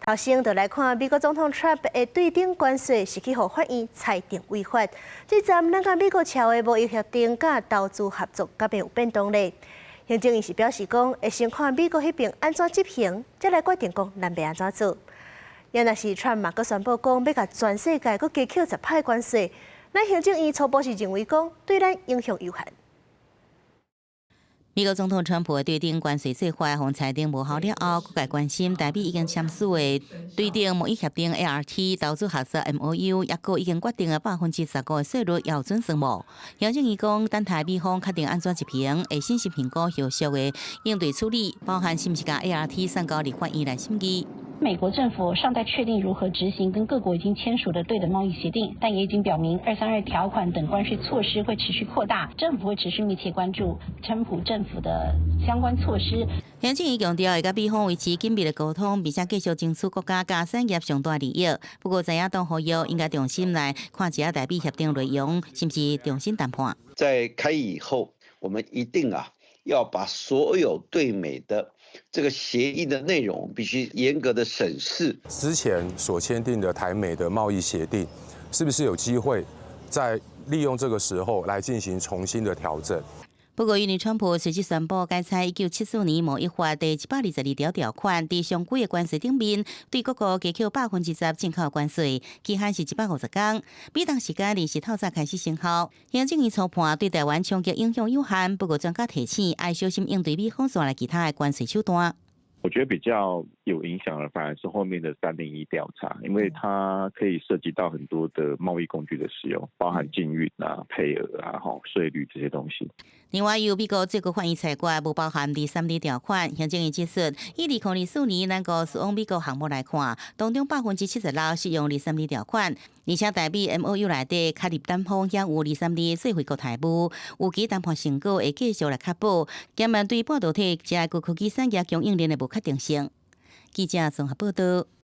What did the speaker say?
头先就来看美国总统 Trump 的对顶关税是去互法院裁定违法，这站咱甲美国签的贸易协定甲投资合作甲变有变动咧。行政院是表示讲，会先看美国迄边安怎执行，再来决定讲咱要安怎做。也若是 Trump 嘛，佮宣布讲要甲全世界佮加扣10%的关税，咱行政院初步是认为讲对咱影响有限。美国总统川普的对顶关税做法，互裁定无效了后，各界关心台美已经签署的对顶贸易协定 ART 投资合作 MOU， 也个已经决定了15%的税率标准数目。行政院讲，等台美方确定安怎执行，会信息评估后续的应对处理，包含是毋是将 ART 送到立法院来审议。美国政府尚待确定如何执行跟各国已经签署的对等贸易协定，但也已经表明232条款等关税措施会持续扩大，政府会持续密切关注川普政府的相关措施。行政院强调会甲美方维持紧密的沟通，并且继续争取国家甲产业上大利益。不过，在野党呼吁应该重新来看一下台美协定内容，是不是重新谈判？在开议以后，我们一定要把所有对美的这个协议的内容必须严格的审视。之前所签订的台美的贸易协定，是不是有机会在利用这个时候来进行重新的调整？不过，因为川普随即宣布改采1974年贸易法第122条条款，在上几个关税顶面对各国加扣10%进口关税，期限是150天，每当时间20时透早开始生效。行政院初判对台湾冲击影响有限，不过专家提醒，要小心应对美方带来其他的关税手段。我觉得比较有影响的反而是后面的301调查，因为它可以涉及到很多的贸易工具的使用，包含禁运配额税率这些东西。另外，由美国最高法院裁决无包含第3D条款，行政院指出，以2004年咱个使用美国项目来看，当中76%适用第3D条款，而且台美 MOU 内底卡入单方也有第3D税回国台务，有其谈判成果会继续来确保，减慢对半导体及科技产业供应链的不确定性。记者综合报道。